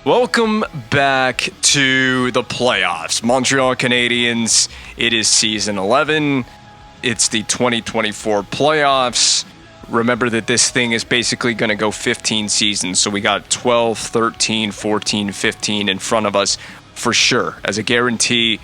Welcome back to the playoffs. Montreal Canadiens, it is season 11. It's the 2024 playoffs. Remember that this thing is basically going to go 15 seasons. So we got 12, 13, 14, 15 in front of us for sure. As a guarantee,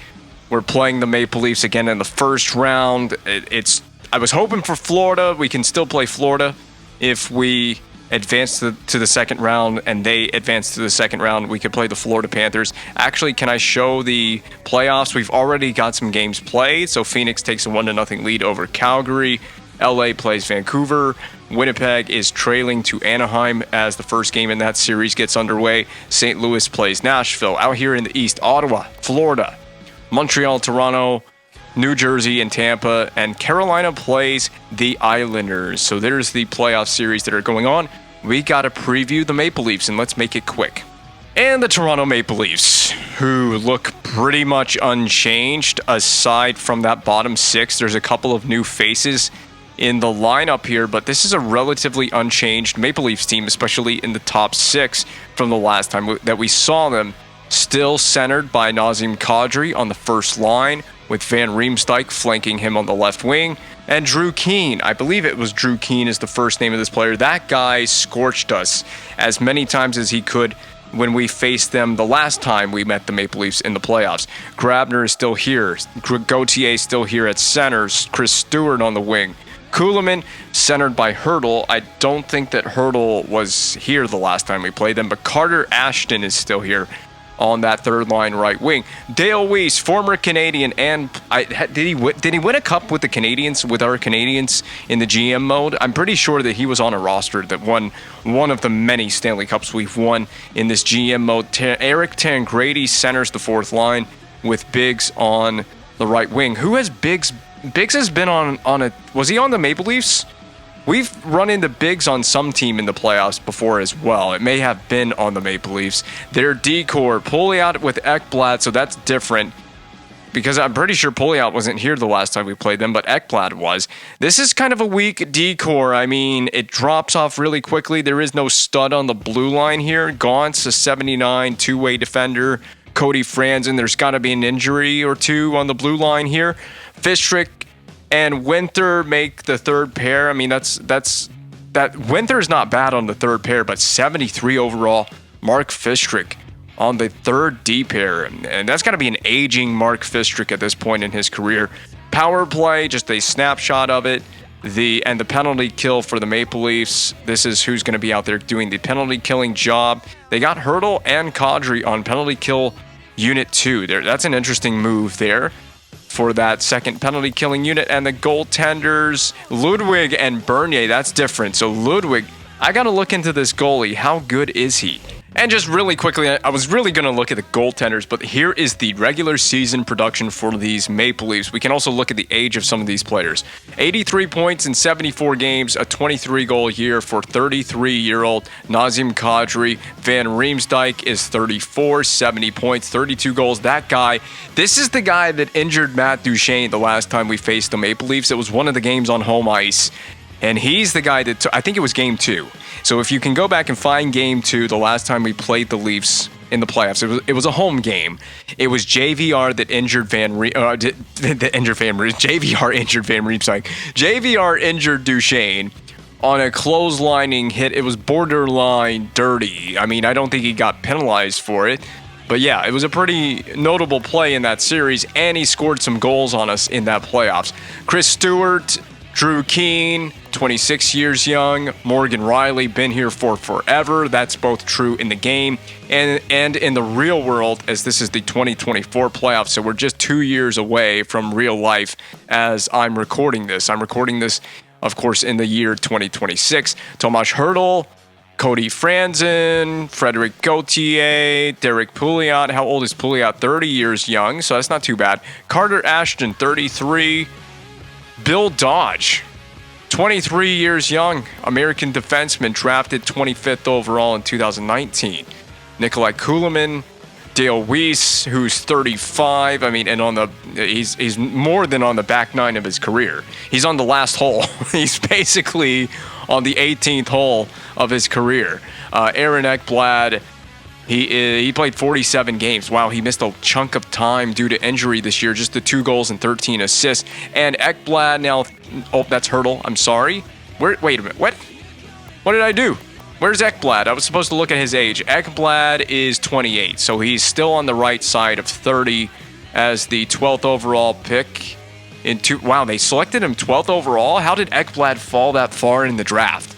we're playing the Maple Leafs again in the first round. I was hoping for Florida. We can still play Florida if we advance to the second round and they advance to the second round. We could play the Florida Panthers. Actually, can I show the playoffs? We've already got some games played. So Phoenix takes a 1-0 lead over Calgary. LA plays Vancouver. Winnipeg is trailing to Anaheim as the first game in that series gets underway. St. Louis plays Nashville. Out here in the East, Ottawa, Florida, Montreal, Toronto, New Jersey, and Tampa, and Carolina plays the Islanders. So there's the playoff series that are going on. We got to preview the Maple Leafs, and let's make it quick. And the Toronto Maple Leafs, who look pretty much unchanged aside from that bottom six. There's a couple of new faces in the lineup here, but this is a relatively unchanged Maple Leafs team, especially in the top six from the last time that we saw them. Still centered by Nazem Kadri on the first line, with Van Riemsdyk flanking him on the left wing, and Drew Keane. I believe it was Drew Keane is the first name of this player. That guy scorched us as many times as he could when we faced them the last time we met the Maple Leafs in the playoffs. Grabner is still here. Gauthier is still here at center. Chris Stewart on the wing. Kuhlman centered by Hurdle. I don't think that Hurdle was here the last time we played them, but Carter Ashton is still here on that third line right wing. Dale Weiss, former Canadian, and did he win a cup with the Canadiens, with our Canadiens in the GM mode? I'm pretty sure that he was on a roster that won one of the many Stanley Cups we've won in this GM mode. Eric Tangradi centers the fourth line with Biggs on the right wing. Who has Biggs? Biggs has been on a... Was he on the Maple Leafs? We've run into Biggs on some team in the playoffs before as well. It may have been on the Maple Leafs. Their decor, Pouliot with Ekblad, so that's different because I'm pretty sure Pouliot wasn't here the last time we played them, but Ekblad was. This is kind of a weak decor. I mean, it drops off really quickly. There is no stud on the blue line here. Gaunt's a 79 two-way defender. Cody Franzen, there's got to be an injury or two on the blue line here. Fistrick and Winter make the third pair. I mean, that Winter's not bad on the third pair, but 73 overall. Mark Fistrick on the third D pair, and that's got to be an aging Mark Fistrick at this point in his career. Power play, just a snapshot of it. The penalty kill for the Maple Leafs. This is who's going to be out there doing the penalty killing job. They got Hurdle and Kadri on penalty kill unit 2. That's an interesting move there for that second penalty killing unit. And the goaltenders, Ludwig and Bernier, that's different. So Ludwig, I got to look into this goalie. How good is he? And just really quickly, I was really going to look at the goaltenders, but here is the regular season production for these Maple Leafs. We can also look at the age of some of these players. 83 points in 74 games, a 23-goal year for 33-year-old Nazem Kadri. Van Riemsdyk is 34, 70 points, 32 goals. That guy, this is the guy that injured Matt Duchene the last time we faced the Maple Leafs. It was one of the games on home ice. And he's the guy that I think it was game 2. So if you can go back and find game 2, the last time we played the Leafs in the playoffs, it was a home game. It was JVR that injured JVR injured Van Riemsdyk. JVR injured Duchene on a clotheslining hit. It was borderline dirty. I mean, I don't think he got penalized for it. But yeah, it was a pretty notable play in that series, and he scored some goals on us in that playoffs. Chris Stewart, Drew Keane, 26 years young. Morgan Riley, been here for forever. That's both true in the game and in the real world, as this is the 2024 playoffs. So we're just 2 years away from real life as I'm recording this. I'm recording this, of course, in the year 2026. Tomas Hurdle, Cody Franzen, Frederic Gauthier, Derek Pouliot. How old is Pouliot? 30 years young, so that's not too bad. Carter Ashton, 33. Bill Dodge, 23 years young, American defenseman, drafted 25th overall in 2019. Nikolai Kuhlman, Dale Weiss, who's 35. I mean, and he's more than on the back nine of his career. He's on the last hole. He's basically on the 18th hole of his career. Aaron Ekblad, He played 47 games. Wow, he missed a chunk of time due to injury this year. Just the 2 goals and 13 assists. And Ekblad now... Oh, that's Hurdle. I'm sorry. Wait a minute. What? What did I do? Where's Ekblad? I was supposed to look at his age. Ekblad is 28, so he's still on the right side of 30 as the 12th overall pick. Wow, they selected him 12th overall? How did Ekblad fall that far in the draft?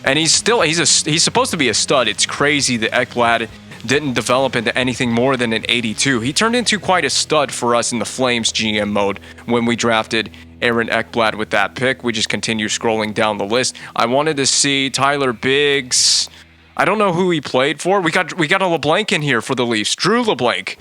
And he's supposed to be a stud. It's crazy that Ekblad didn't develop into anything more than an 82. He turned into quite a stud for us in the Flames GM mode when we drafted Aaron Ekblad with that pick. We just continue scrolling down the list. I wanted to see Tyler Biggs. I don't know who he played for. We got a LeBlanc in here for the Leafs. Drew LeBlanc.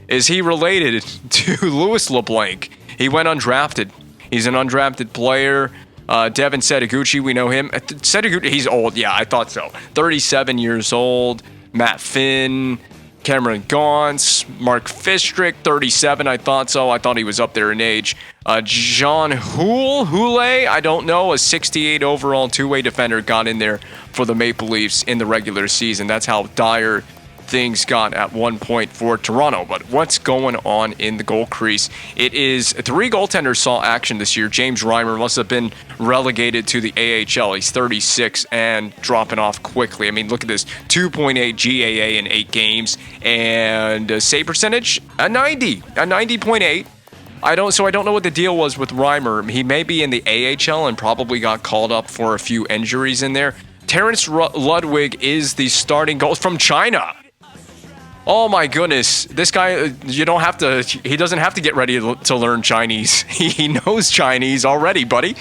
Is he related to Louis LeBlanc? He went undrafted. He's an undrafted player. Devin Setoguchi, we know him. Setoguchi, he's old. Yeah, I thought so. 37 years old. Matt Finn, Cameron Gaunce, Mark Fistrick, 37. I thought so. I thought he was up there in age. John Houle, I don't know. A 68 overall two-way defender got in there for the Maple Leafs in the regular season. That's how dire things got at one point for Toronto. But what's going on in the goal crease? It is 3 goaltenders saw action this year. James Reimer must have been relegated to the AHL. He's 36 and dropping off quickly. I mean, look at this. 2.8 GAA in 8 games. And save percentage? A 90.8. I don't know what the deal was with Reimer. He may be in the AHL and probably got called up for a few injuries in there. Terrence Ludwig is the starting goal from China. Oh my goodness, this guy, he doesn't have to get ready to learn Chinese. He knows Chinese already, buddy.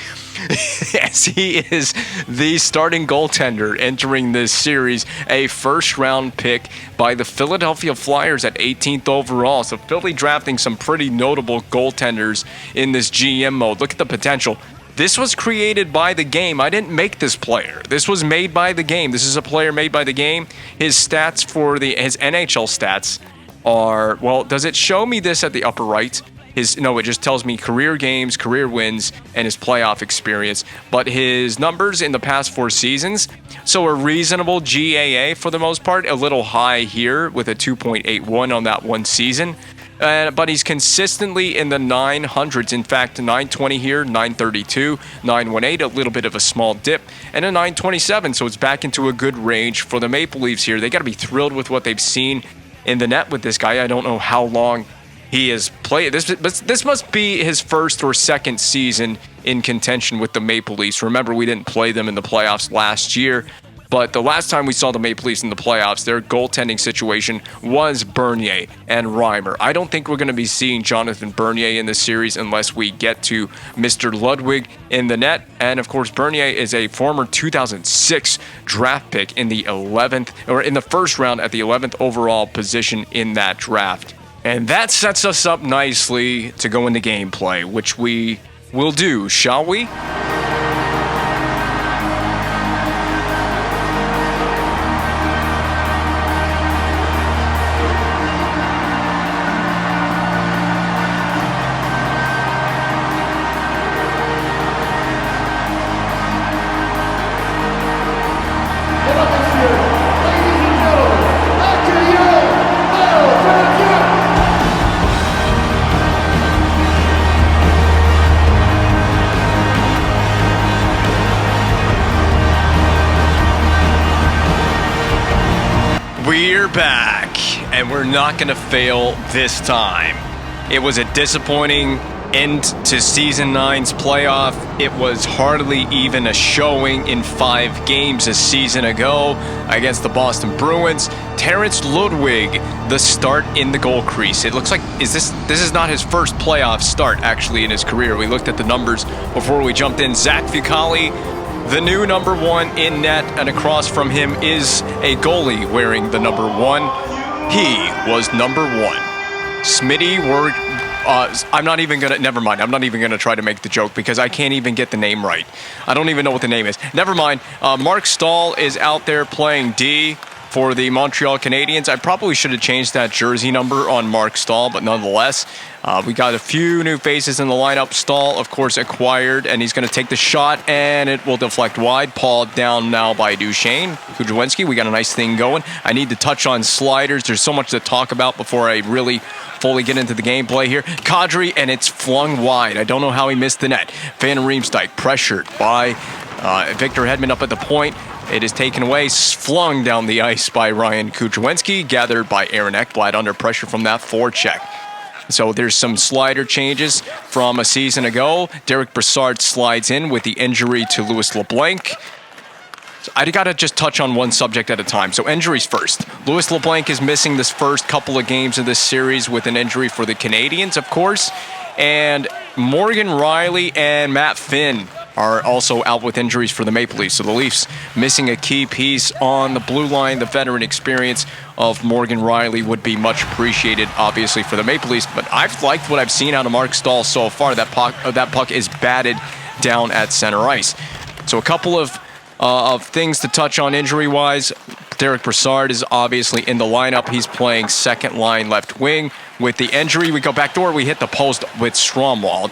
As he is the starting goaltender entering this series, a first-round pick by the Philadelphia Flyers at 18th overall. So Philly drafting some pretty notable goaltenders in this GM mode. Look at the potential. This was created by the game. I didn't make this player. This was made by the game. This is a player made by the game. His stats his NHL stats are, well, does it show me this at the upper right? No, it just tells me career games, career wins, and his playoff experience. But his numbers in the past 4 seasons, so a reasonable GAA for the most part, a little high here with a 2.81 on that one season. But he's consistently in the 900s. In fact, 920 here, 932, 918, a little bit of a small dip, and a 927. So it's back into a good range for the Maple Leafs here. They got to be thrilled with what they've seen in the net with this guy. I don't know how long he has played. This must be his first or second season in contention with the Maple Leafs. Remember, we didn't play them in the playoffs last year. But the last time we saw the Maple Leafs in the playoffs, their goaltending situation was Bernier and Reimer. I don't think we're going to be seeing Jonathan Bernier in this series unless we get to Mr. Ludwig in the net. And of course, Bernier is a former 2006 draft pick in the 11th, or in the first round at the 11th overall position in that draft. And that sets us up nicely to go into gameplay, which we will do, shall we? We're back, and we're not going to fail this time. It was a disappointing end to Season 9's playoff. It was hardly even a showing in 5 games a season ago against the Boston Bruins. Terrence Ludwig, the start in the goal crease. It looks like this is not his first playoff start, actually, in his career. We looked at the numbers before we jumped in. Zach Fucale, the new number 1 in net, and across from him is a goalie wearing the number 1. He was number 1. Smitty, I'm not even gonna try to make the joke because I can't even get the name right. I don't even know what the name is. Never mind. Mark Stahl is out there playing D. for the Montreal Canadiens. I probably should have changed that jersey number on Mark Stahl, but nonetheless, we got a few new faces in the lineup. Stahl, of course, acquired, and he's going to take the shot, and it will deflect wide. Paul down now by Duchesne. Kudrowski, we got a nice thing going. I need to touch on sliders. There's so much to talk about before I really fully get into the gameplay here. Kadri, and it's flung wide. I don't know how he missed the net. Van Riemsdyk pressured by Victor Hedman up at the point. It is taken away, flung down the ice by Ryan Kudrowski, gathered by Aaron Ekblad under pressure from that forecheck. So there's some slider changes from a season ago. Derek Brassard slides in with the injury to Louis LeBlanc. So I got to just touch on one subject at a time. So injuries first. Louis LeBlanc is missing this first couple of games of this series with an injury for the Canadiens, of course. And Morgan Rielly and Matt Finn are also out with injuries for the Maple Leafs. So the Leafs missing a key piece on the blue line. The veteran experience of Morgan Rielly would be much appreciated, obviously, for the Maple Leafs. But I've liked what I've seen out of Mark Stahl so far. That puck is batted down at center ice. So a couple of things to touch on injury-wise. Derek Brassard is obviously in the lineup. He's playing second line left wing. With the injury, we go backdoor. We hit the post with Stromwald.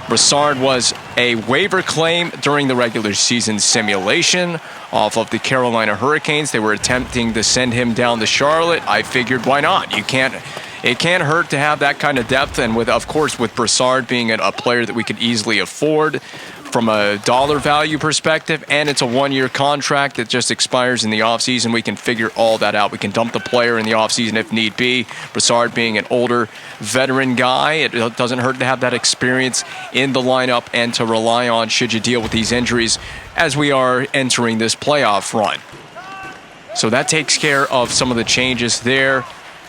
Brassard was a waiver claim during the regular season simulation off of the Carolina Hurricanes. They were attempting to send him down to Charlotte. I figured, why not? It can't hurt to have that kind of depth, and of course with Brassard being a player that we could easily afford from a dollar value perspective, and it's a one-year contract that just expires in the offseason. We can figure all that out. We can dump the player in the offseason if need be. Brassard being an older veteran guy, it doesn't hurt to have that experience in the lineup and to rely on should you deal with these injuries as we are entering this playoff run. So that takes care of some of the changes there.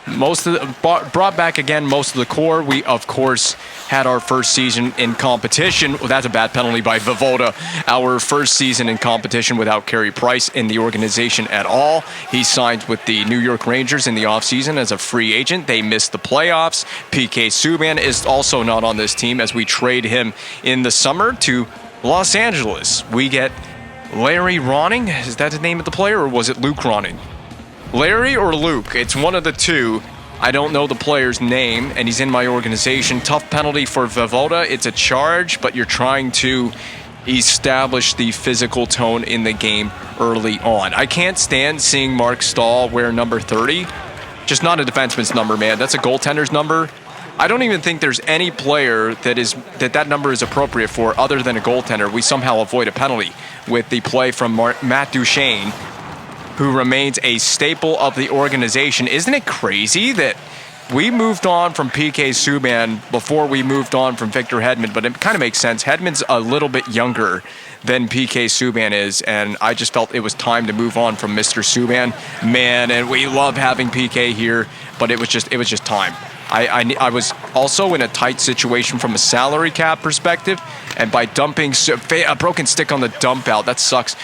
Brought back again most of the core. We, of course, had our first season in competition. Well, that's a bad penalty by Voivoda. Our first season in competition without Carey Price in the organization at all. He signed with the New York Rangers in the offseason as a free agent. They missed the playoffs. PK Subban is also not on this team as we trade him in the summer to Los Angeles. We get Larry Ronning. Is that the name of the player, or was it Luke Ronning? Larry or Luke, it's one of the two. I don't know the player's name, and he's in my organization. Tough penalty for Voivoda. It's a charge, but you're trying to establish the physical tone in the game early on. I can't stand seeing Mark Stahl wear number 30. Just not a defenseman's number, man. That's a goaltender's number. I don't even think there's any player that number is appropriate for other than a goaltender. We somehow avoid a penalty with the play from Matt Duchesne, who remains a staple of the organization. Isn't it crazy that we moved on from PK Subban before we moved on from Victor Hedman? But it kind of makes sense. Hedman's a little bit younger than PK Subban is, and I just felt it was time to move on from Mr. Subban. Man, and we love having PK here, but it was just time. I was also in a tight situation from a salary cap perspective, and by dumping a broken stick on the dump out, that sucks.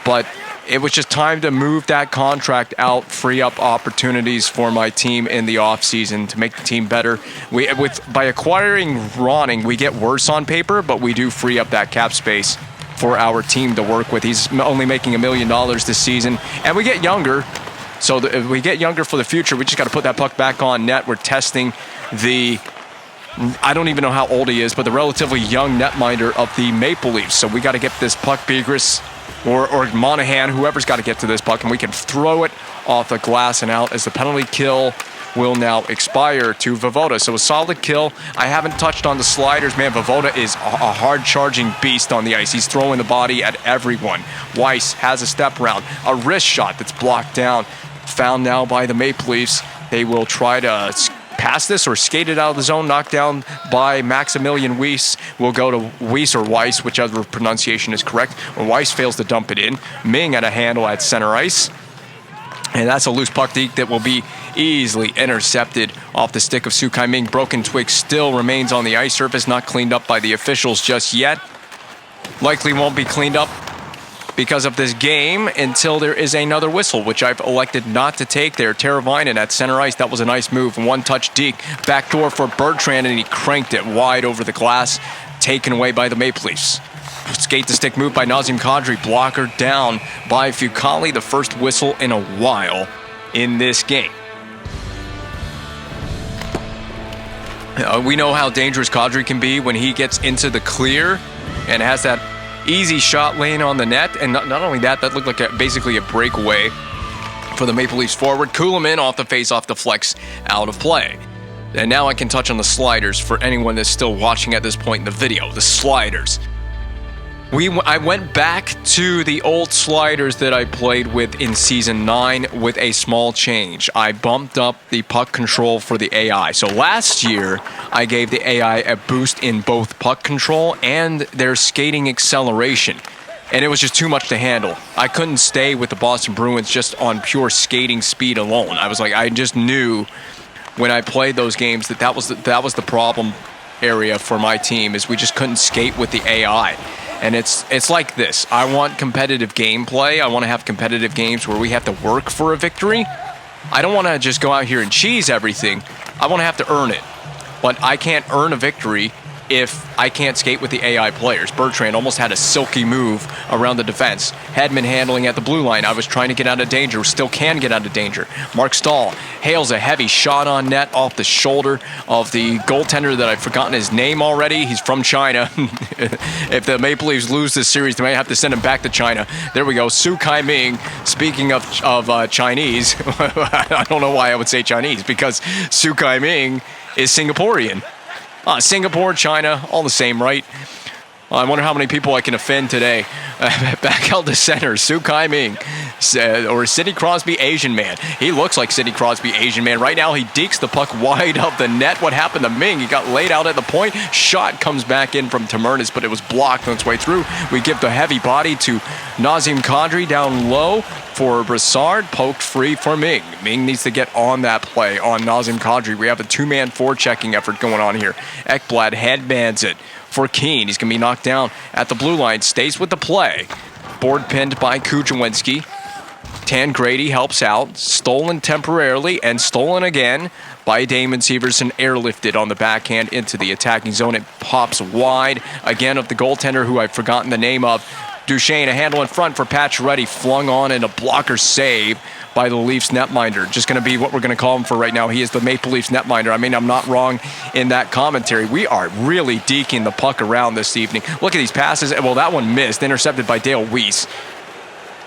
But it was just time to move that contract out, free up opportunities for my team in the offseason to make the team better. By acquiring Ronning, we get worse on paper, but we do free up that cap space for our team to work with. He's only making $1 million this season, and we get younger. So if we get younger for the future, we just got to put that puck back on net. We're testing I don't even know how old he is, but the relatively young netminder of the Maple Leafs. So we got to get this puck, Begris or Monahan, whoever's got to get to this puck, and we can throw it off the glass and out as the penalty kill will now expire to Voivoda. So a solid kill. I haven't touched on the sliders. Man, Voivoda is a hard-charging beast on the ice. He's throwing the body at everyone. Weiss has a step round. A wrist shot that's blocked down. Found now by the Maple Leafs. They will try to pass this or skate it out of the zone. Knocked down by Maximilian Weiss. Will go to Weiss or Weiss, whichever pronunciation is correct. When Weiss fails to dump it in, Ming at a handle at center ice. And that's a loose puck deke that will be easily intercepted off the stick of Sukai Ming. Broken twig still remains on the ice surface, not cleaned up by the officials just yet. Likely won't be cleaned up because of this game until there is another whistle, which I've elected not to take there. Teravainen at center ice. That was a nice move. One-touch deke. Backdoor for Bertrand, and he cranked it wide over the glass. Taken away by the Maple Leafs. Skate to stick move by Nazem Kadri. Blocker down by Fucale. The first whistle in a while in this game. We know how dangerous Kadri can be when he gets into the clear and has that easy shot lane on the net. And not only that, that looked like basically a breakaway for the Maple Leafs forward. Kuhlman off the face-off deflects out of play. And now I can touch on the sliders for anyone that's still watching at this point in the video. The sliders. I went back to the old sliders that I played with in Season 9 with a small change. I bumped up the puck control for the AI. So last year, I gave the AI a boost in both puck control and their skating acceleration. And it was just too much to handle. I couldn't stay with the Boston Bruins just on pure skating speed alone. I just knew when I played those games that was the problem area for my team, is we just couldn't skate with the AI. And it's like this. I want competitive gameplay. I want to have competitive games where we have to work for a victory. I don't want to just go out here and cheese everything. I want to have to earn it. But I can't earn a victory if I can't skate with the AI players. Bertrand almost had a silky move around the defense. Hedman handling at the blue line. I was trying to get out of danger. Still can get out of danger. Mark Stahl hails a heavy shot on net off the shoulder of the goaltender that I've forgotten his name already. He's from China. If the Maple Leafs lose this series, they might have to send him back to China. There we go. Su Kai-Ming. Speaking of Chinese, I don't know why I would say Chinese, because Su Kai-Ming is Singaporean. Singapore, China, all the same, right? I wonder how many people I can offend today. Back out to center, Su Kai-Ming, or Sidney Crosby, Asian man. He looks like Sidney Crosby, Asian man. Right now, he dekes the puck wide of the net. What happened to Ming? He got laid out at the point. Shot comes back in from Tamernis, but it was blocked on its way through. We give the heavy body to Nazem Kadri down low for Brassard. Poked free for Ming. Ming needs to get on that play on Nazem Kadri. We have a two-man forechecking effort going on here. Ekblad headbands it for Keane. He's going to be knocked down at the blue line. Stays with the play. Board pinned by Kuchawinski. Tangrady helps out. Stolen temporarily and stolen again by Damon Severson. Airlifted on the backhand into the attacking zone. It pops wide again of the goaltender who I've forgotten the name of. Duchesne, a handle in front for Pacioretty. Flung on and a blocker save by the Leafs netminder. Just going to be what we're going to call him for right now. He is the Maple Leafs netminder. I mean, I'm not wrong in that commentary. We are really deking the puck around this evening. Look at these passes. Well, that one missed. Intercepted by Dale Weiss.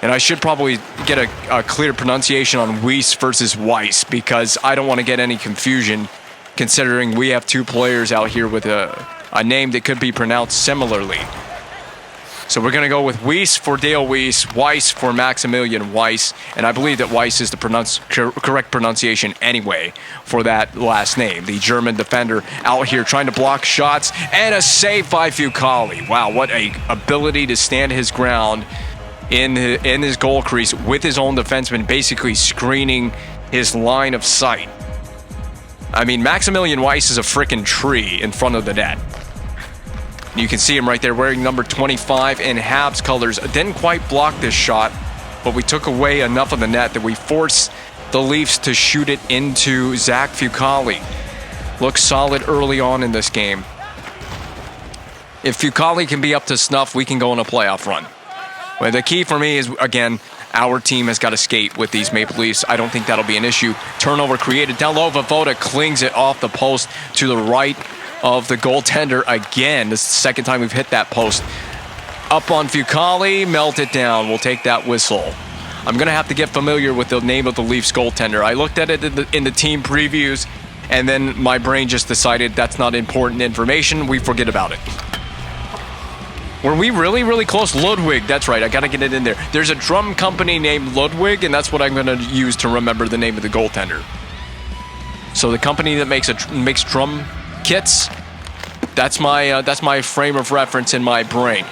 And I should probably get a clear pronunciation on Weiss versus Weiss, because I don't want to get any confusion, considering we have two players out here with a name that could be pronounced similarly. So we're going to go with Weiss for Dale Weiss, Weiss for Maximilian Weiss, and I believe that Weiss is the correct pronunciation anyway for that last name. The German defender out here trying to block shots, and a save by Fucale. Wow, what a ability to stand his ground in his goal crease with his own defenseman basically screening his line of sight. I mean, Maximilian Weiss is a freaking tree in front of the net. You can see him right there wearing number 25 in Habs colors. Didn't quite block this shot, but we took away enough of the net that we forced the Leafs to shoot it into Zach Fucale. Looks solid early on in this game. If Fucale can be up to snuff, we can go on a playoff run. But the key for me is, again, our team has got to skate with these Maple Leafs. I don't think that'll be an issue. Turnover created. Down low, Voda clings it off the post to the right of the goaltender again. This is the second time we've hit that post. Up on Fucale, melt it down. We'll take that whistle. I'm going to have to get familiar with the name of the Leafs goaltender. I looked at it in the team previews, and then my brain just decided that's not important information. We forget about it. Were we really, really close? Ludwig, that's right. I got to get it in there. There's a drum company named Ludwig, and that's what I'm going to use to remember the name of the goaltender. So the company that makes drum kits, that's my frame of reference in my brain.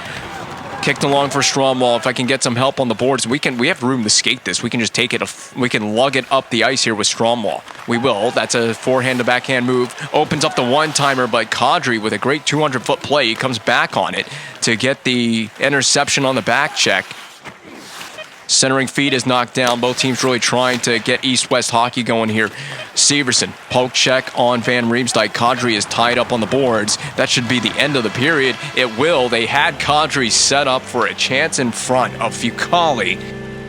Kicked along for Stromwall. If I can get some help on the boards, we have room to skate this. We can just take it. We can lug it up the ice here with Stromwall. We will. That's a forehand to backhand move. Opens up the one-timer by Kadri with a great 200-foot play. He comes back on it to get the interception on the back check. Centering feed is knocked down. Both teams really trying to get east-west hockey going here. Severson, poke check on Van Riemsdyk. Kadri is tied up on the boards. That should be the end of the period. It will. They had Kadri set up for a chance in front of Fucale.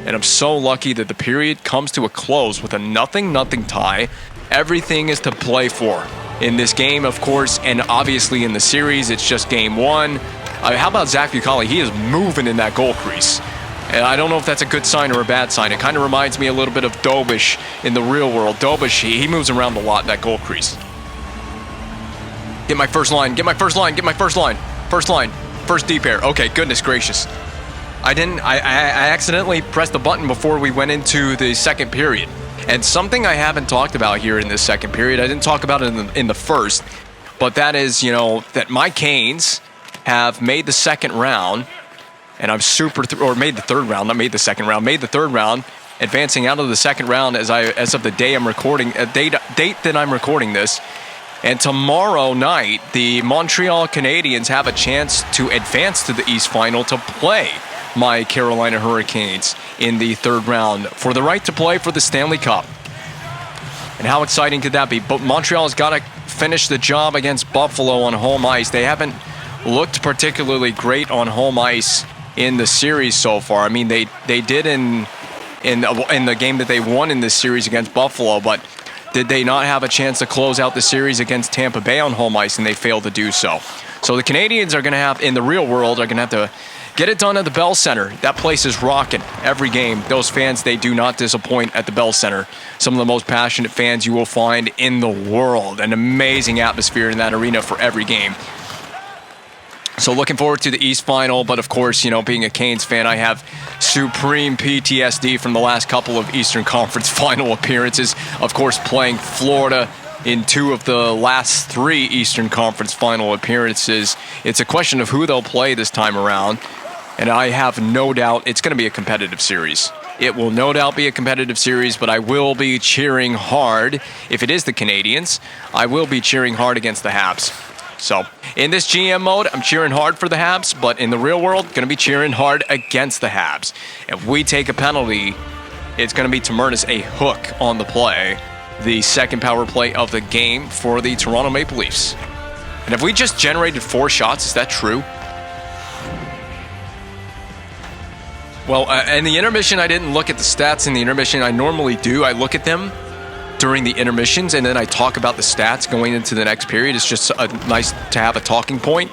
And I'm so lucky that the period comes to a close with a 0-0 tie. Everything is to play for in this game, of course, and obviously in the series. It's just game one. How about Zach Fucale? He is moving in that goal crease. And I don't know if that's a good sign or a bad sign. It kind of reminds me a little bit of Dobish in the real world. Dobish, he moves around a lot in that goal crease. Get my first line, get my first line, get my first line. First line, first deep air. Okay, goodness gracious. I accidentally pressed the button before we went into the second period. And something I haven't talked about here in this second period, I didn't talk about it in the first, but that is, that my Canes have made the second round. And I'm made the third round, not made the second round, made the third round, advancing out of the second round as of the day I'm recording, date that I'm recording this. And tomorrow night, the Montreal Canadiens have a chance to advance to the East Final to play my Carolina Hurricanes in the third round for the right to play for the Stanley Cup. And how exciting could that be? But Montreal's got to finish the job against Buffalo on home ice. They haven't looked particularly great on home ice in the series so far. I mean, they did in the game that they won in this series against Buffalo, but did they not have a chance to close out the series against Tampa Bay on home ice, and they failed to do so. So the Canadiens are going to have, in the real world, are going to have to get it done at the Bell Center. That place is rocking every game. Those fans, they do not disappoint at the Bell Center. Some of the most passionate fans you will find in the world. An amazing atmosphere in that arena for every game. So looking forward to the East Final, but of course, being a Canes fan, I have supreme PTSD from the last couple of Eastern Conference Final appearances. Of course, playing Florida in 2 of the last 3 Eastern Conference Final appearances. It's a question of who they'll play this time around, and I have no doubt it's going to be a competitive series. It will no doubt be a competitive series, but I will be cheering hard. If it is the Canadiens, I will be cheering hard against the Habs. So, in this GM mode, I'm cheering hard for the Habs, but in the real world, going to be cheering hard against the Habs. If we take a penalty, it's going to be Tamernis a hook on the play, the second power play of the game for the Toronto Maple Leafs. And have we just generated 4 shots? Is that true? Well, in the intermission, I didn't look at the stats in the intermission. I normally do. I look at them during the intermissions, and then I talk about the stats going into the next period. It's just nice to have a talking point.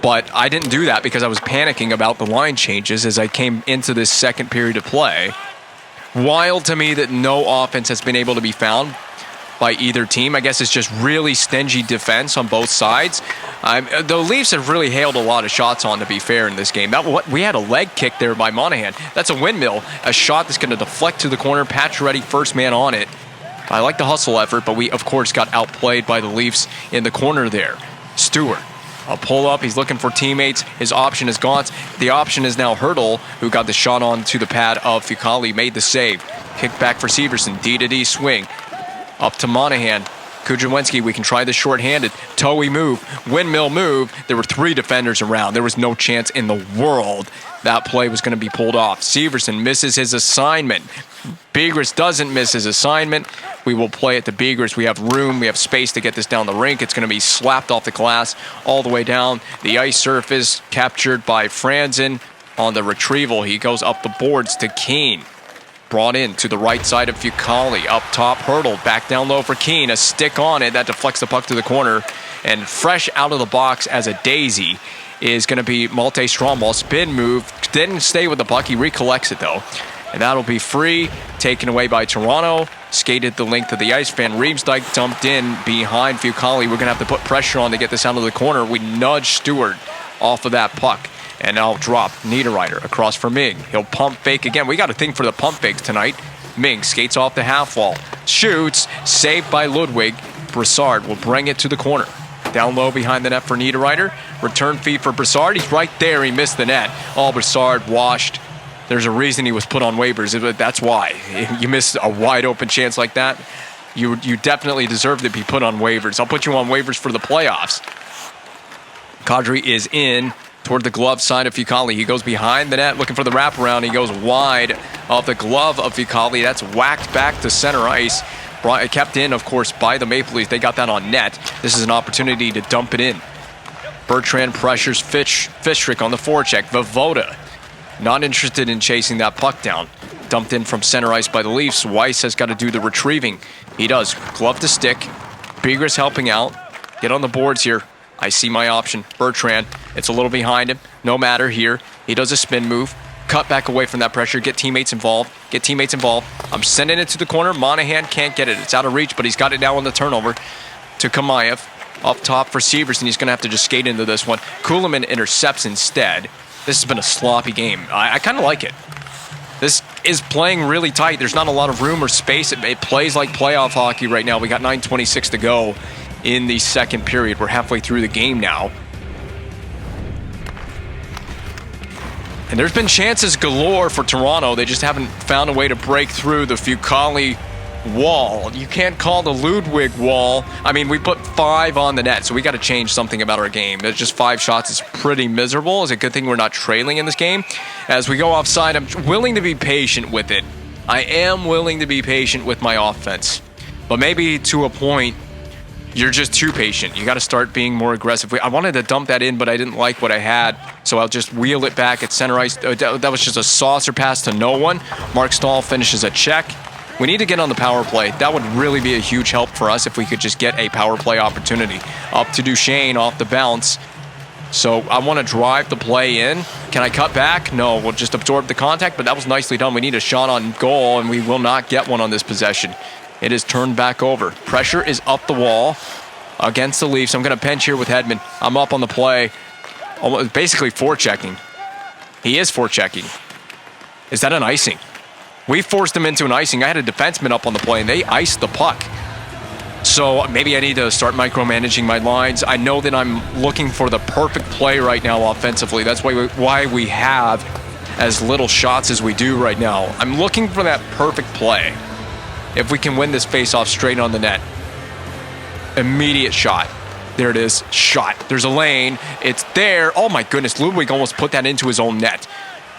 But I didn't do that because I was panicking about the line changes as I came into this second period of play. Wild to me that no offense has been able to be found by either team. I guess it's just really stingy defense on both sides. The Leafs have really hailed a lot of shots on, to be fair, in this game. We had a leg kick there by Monahan. That's a windmill, a shot that's going to deflect to the corner. Pacioretty, first man on it. I like the hustle effort, but we, of course, got outplayed by the Leafs in the corner there. Stewart, a pull-up. He's looking for teammates. His option is gone. The option is now Hurdle, who got the shot onto the pad of Fucale, made the save. Kick back for Severson. D-to-D swing. Up to Monahan. Kudrwinski, we can try this short-handed. Toey move. Windmill move. There were 3 defenders around. There was no chance in the world that play was going to be pulled off. Severson misses his assignment. Begris doesn't miss his assignment. We will play it to Begris. We have room. We have space to get this down the rink. It's going to be slapped off the glass all the way down. The ice surface captured by Franzen on the retrieval. He goes up the boards to Keane. Brought in to the right side of Fucale. Up top, Hurdle. Back down low for Keane. A stick on it. That deflects the puck to the corner. And fresh out of the box as a daisy is going to be Malte Stromwall. Spin move. Didn't stay with the puck. He recollects it, though. And that'll be free. Taken away by Toronto. Skated the length of the ice. Van Riemsdyk dumped in behind Fucale. We're going to have to put pressure on to get this out of the corner. We nudge Stewart off of that puck. And now drop Niederreiter across for Ming. He'll pump fake again. We got a thing for the pump fakes tonight. Ming skates off the half wall. Shoots. Saved by Ludwig. Brassard will bring it to the corner. Down low behind the net for Niederreiter. Return feed for Brassard. He's right there. He missed the net. Oh, Brassard washed. There's a reason he was put on waivers. That's why. You miss a wide open chance like that, you definitely deserve to be put on waivers. I'll put you on waivers for the playoffs. Kadri is in. toward the glove side of Fucali. He goes behind the net looking for the wraparound. He goes wide of the glove of Fucali. That's whacked back to center ice. Kept in, of course, by the Maple Leafs. They got that on net. This is an opportunity to dump it in. Bertrand pressures Fistrick on the forecheck. Voivoda not interested in chasing that puck down. Dumped in from center ice by the Leafs. Weiss has got to do the retrieving. He does. Glove to stick. Bigris helping out. Get on the boards here. I see my option. Bertrand. It's a little behind him. No matter here. He does a spin move. Cut back away from that pressure. Get teammates involved. I'm sending it to the corner. Monahan can't get it. It's out of reach, but he's got it now on the turnover to Kamayev. Up top for Severson. He's going to have to just skate into this one. Kuhlman intercepts instead. This has been a sloppy game. I kind of like it. This is playing really tight. There's not a lot of room or space. It plays like playoff hockey right now. We got 9:26 to go in the second period. We're halfway through the game now. And there's been chances galore for Toronto. They just haven't found a way to break through the Fucali wall. You can't call the Ludwig wall. I mean, we put 5 on the net, so we got to change something about our game. There's just 5 shots is pretty miserable. It's a good thing we're not trailing in this game. As we go offside, I'm willing to be patient with it. I am willing to be patient with my offense. But maybe to a point, you're just too patient. You got to start being more aggressive. I wanted to dump that in, but I didn't like what I had, so I'll just wheel it back at center ice. That was just a saucer pass to no one. Mark Stahl finishes a check. We need to get on the power play. That would really be a huge help for us if we could just get a power play opportunity. Up to Duchesne off the bounce. So I want to drive the play in. Can I cut back? No, we'll just absorb the contact, but that was nicely done. We need a shot on goal, and we will not get one on this possession. It is turned back over. Pressure is up the wall against the Leafs. I'm going to pinch here with Hedman. I'm up on the play. Basically forechecking. He is forechecking. Is that an icing? We forced him into an icing. I had a defenseman up on the play, and they iced the puck. So maybe I need to start micromanaging my lines. I know that I'm looking for the perfect play right now offensively. That's why we have as little shots as we do right now. I'm looking for that perfect play. If we can win this face-off straight on the net. Immediate shot. There it is. Shot. There's a lane. It's there. Oh my goodness. Ludwig almost put that into his own net.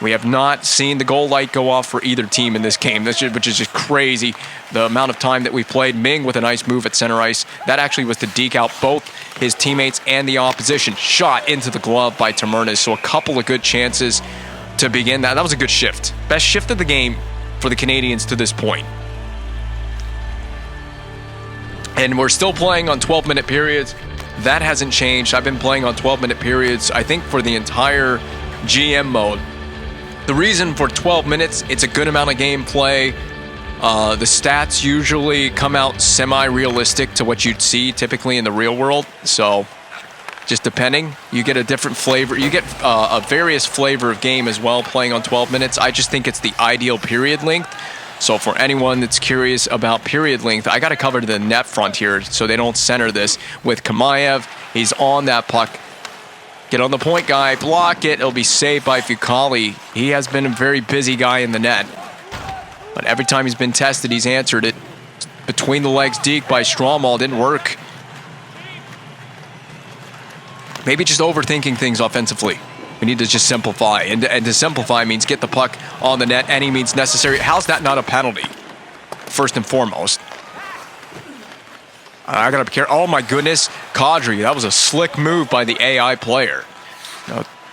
We have not seen the goal light go off for either team in this game, which is just crazy. The amount of time that we played. Ming with a nice move at center ice. That actually was to deke out both his teammates and the opposition. Shot into the glove by Tamernes. So a couple of good chances to begin that. That was a good shift. Best shift of the game for the Canadiens to this point. And we're still playing on 12-minute periods. That hasn't changed. I've been playing on 12-minute periods, I think, for the entire GM mode. The reason for 12 minutes, it's a good amount of gameplay. The stats usually come out semi-realistic to what you'd see typically in the real world. So just depending, you get a different flavor. You get a various flavor of game as well playing on 12 minutes. I just think it's the ideal period length. So for anyone that's curious about period length, I got to cover the net front here so they don't center this with Kamayev. He's on that puck. Get on the point, guy. Block it. It'll be saved by Fucali. He has been a very busy guy in the net. But every time he's been tested, he's answered it. Between the legs deke by Stromall. Didn't work. Maybe just overthinking things offensively. We need to just simplify. And to simplify means get the puck on the net any means necessary. How's that not a penalty? First and foremost. I gotta be careful. Oh my goodness. Kadri, that was a slick move by the AI player.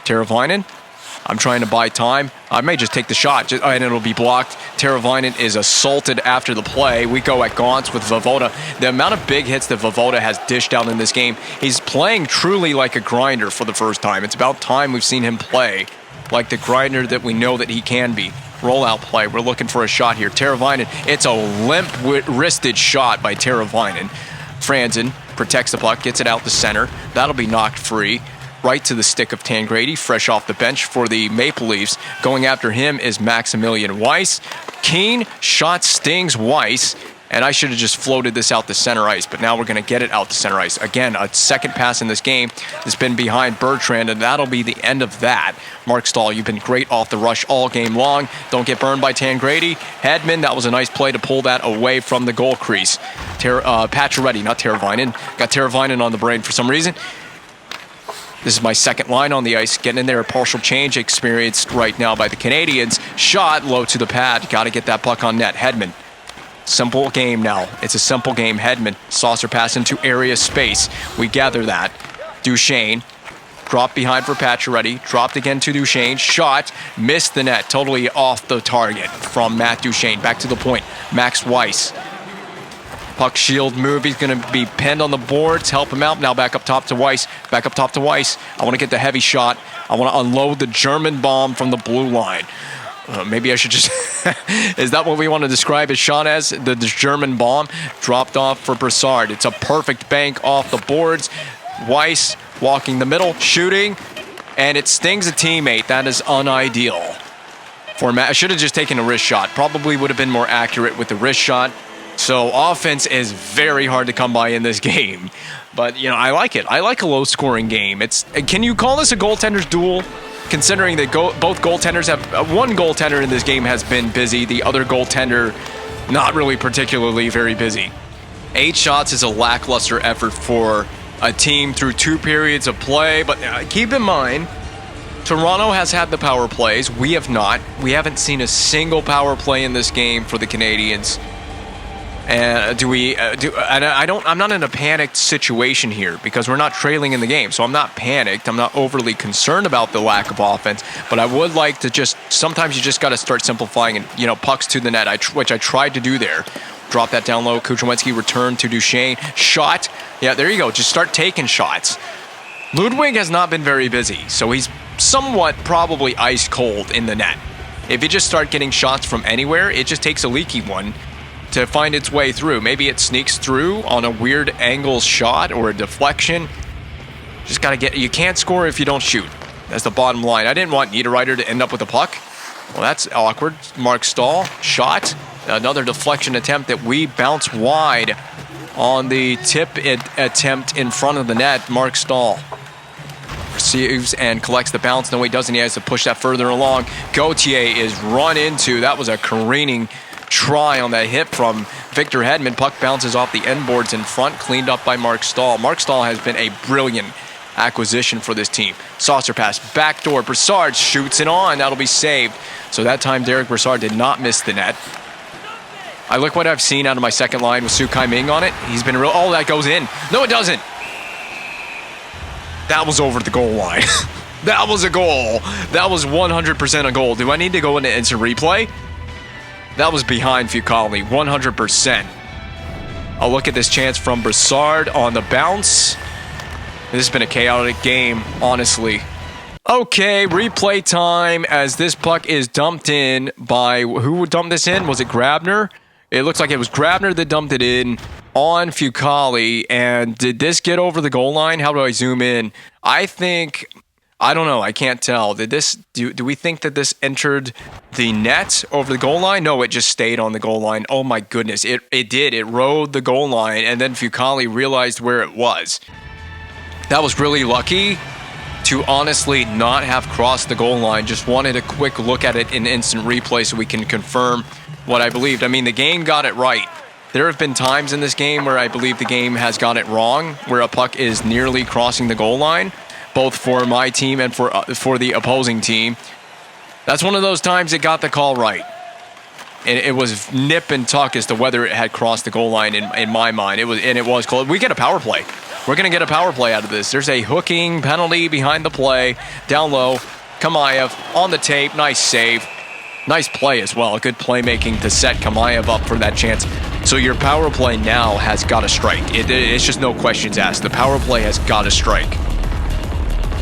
Teravainen. I'm trying to buy time. I may just take the shot, and it'll be blocked. Teravainen is assaulted after the play. We go at Gauntz with Voivoda. The amount of big hits that Voivoda has dished out in this game, he's playing truly like a grinder for the first time. It's about time we've seen him play like the grinder that we know that he can be. Rollout play. We're looking for a shot here. Teravainen. It's a limp-wristed shot by Teravainen. Franzen protects the puck, gets it out the center. That'll be knocked free. Right to the stick of Tangradi, fresh off the bench for the Maple Leafs. Going after him is Maximilian Weiss. Keen shot stings Weiss, and I should have just floated this out to center ice, but now we're going to get it out to center ice. Again, a second pass in this game has been behind Bertrand, and that'll be the end of that. Mark Stahl, you've been great off the rush all game long. Don't get burned by Tangradi. Hedman, that was a nice play to pull that away from the goal crease. Pacioretty, not Teravainen. Got Teravainen on the brain for some reason. This is my second line on the ice, getting in there, a partial change experienced right now by the Canadiens. Shot low to the pad. Got to get that puck on net. Hedman. Simple game now. It's a simple game. Hedman. Saucer pass into area space. We gather that. Duchesne. Dropped behind for Pacioretty. Dropped again to Duchesne. Shot. Missed the net. Totally off the target from Matt Duchesne. Back to the point. Max Weiss. Puck shield move. He's going to be pinned on the boards. Help him out. Now back up top to Weiss. Back up top to Weiss. I want to get the heavy shot. I want to unload the German bomb from the blue line. Maybe I should just... Is that what we want to describe his shot as? The German bomb dropped off for Brassard. It's a perfect bank off the boards. Weiss walking the middle, shooting, and it stings a teammate. That is unideal. I should have just taken a wrist shot. Probably would have been more accurate with the wrist shot. So offense is very hard to come by in this game. But, you know, I like it. I like a low-scoring game. Can you call this a goaltender's duel? Considering that both goaltenders have... one goaltender in this game has been busy. The other goaltender, not really particularly very busy. 8 shots is a lackluster effort for a team through 2 periods of play. But keep in mind, Toronto has had the power plays. We have not. We haven't seen a single power play in this game for the Canadiens. And I'm not in a panicked situation here because we're not trailing in the game. So I'm not panicked. I'm not overly concerned about the lack of offense. But I would like to sometimes you just got to start simplifying and, you know, pucks to the net, which I tried to do there. Drop that down low. Kuchemowski returned to Duchesne. Shot. Yeah, there you go. Just start taking shots. Ludwig has not been very busy. So he's somewhat probably ice cold in the net. If you just start getting shots from anywhere, it just takes a leaky one to find its way through. Maybe it sneaks through on a weird angle shot or a deflection. Just got to get... You can't score if you don't shoot. That's the bottom line. I didn't want Niederreiter to end up with a puck. Well, that's awkward. Mark Stahl. Shot. Another deflection attempt that we bounce wide on the tip attempt in front of the net. Mark Stahl receives and collects the bounce. No, he doesn't. He has to push that further along. Gauthier is run into. That was a careening try on that hit from Victor Hedman. Puck bounces off the end boards in front, cleaned up by Mark Stahl. Mark Stahl has been a brilliant acquisition for this team. Saucer pass, backdoor. Brassard shoots it on. That'll be saved. So that time, Derek Brassard did not miss the net. I look what I've seen out of my second line with Su Kai Ming on it. He's been real... Oh, that goes in. No, it doesn't. That was over the goal line. That was a goal. That was 100% a goal. Do I need to go into instant replay? That was behind Fucali, 100%. I'll look at this chance from Brassard on the bounce. This has been a chaotic game, honestly. Okay, replay time as this puck is dumped in by... Who dumped this in? Was it Grabner? It looks like it was Grabner that dumped it in on Fucali. And did this get over the goal line? How do I zoom in? I don't know. I can't tell. Do we think that this entered the net over the goal line? No, it just stayed on the goal line. Oh my goodness. It did. It rode the goal line, and then Fucali realized where it was. That was really lucky to honestly not have crossed the goal line. Just wanted a quick look at it in instant replay so we can confirm what I believed. I mean, the game got it right. There have been times in this game where I believe the game has got it wrong, where a puck is nearly crossing the goal line, both for my team and for the opposing team. That's one of those times it got the call right. And it was nip and tuck as to whether it had crossed the goal line in my mind. It was close. We get a power play. We're going to get a power play out of this. There's a hooking penalty behind the play. Down low, Kamayev on the tape. Nice save. Nice play as well. Good playmaking to set Kamayev up for that chance. So your power play now has got to strike. It's just no questions asked. The power play has got to strike.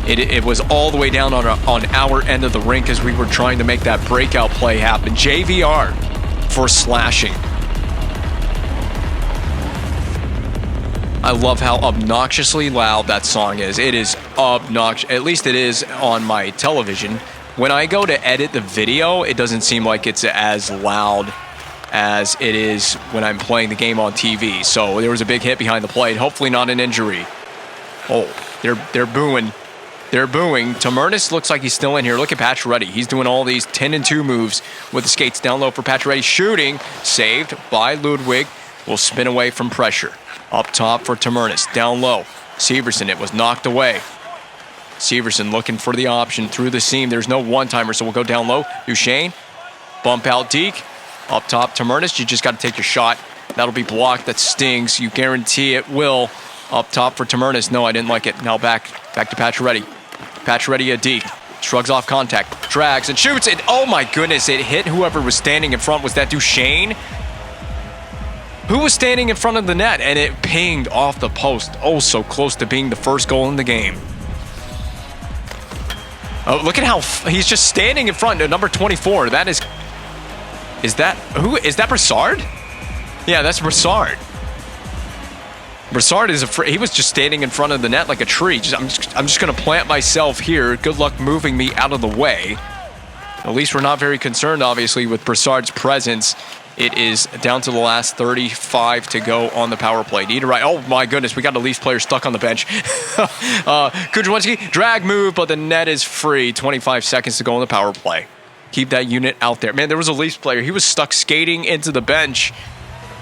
It was all the way down on our end of the rink as we were trying to make that breakout play happen. JVR for slashing. I love how obnoxiously loud that song is. It is obnoxious. At least it is on my television. When I go to edit the video, it doesn't seem like it's as loud as it is when I'm playing the game on TV. So there was a big hit behind the plate. Hopefully not an injury. Oh, they're booing. They're booing. Tamernis looks like he's still in here. Look at Pacioretty. He's doing all these 10-2 moves with the skates down low for Pacioretty. Shooting. Saved by Ludwig. Will spin away from pressure. Up top for Tamernis. Down low. Severson. It was knocked away. Severson looking for the option through the seam. There's no one-timer, so we'll go down low. Duchesne, bump out Deke. Up top, Tamernis, you just got to take your shot. That'll be blocked. That stings. You guarantee it will. Up top for Tamernis. No, I didn't like it. Now back to Pacioretty. Pacioretty at Deke. Shrugs off contact. Drags and shoots. And oh my goodness, it hit whoever was standing in front. Was that Duchesne? Who was standing in front of the net? And it pinged off the post. Oh, so close to being the first goal in the game. Oh, look at how he's just standing in front of number 24. That is that who? Is that Brassard? Yeah, that's Brassard. Brassard is he was just standing in front of the net like a tree. I'm just going to plant myself here. Good luck moving me out of the way. At least we're not very concerned, obviously, with Brassard's presence. It is down to the last 35 to go on the power play. Oh my goodness, we got a Leafs player stuck on the bench. Kudrwinski, drag move, but the net is free. 25 seconds to go on the power play. Keep that unit out there. Man, there was a Leafs player. He was stuck skating into the bench.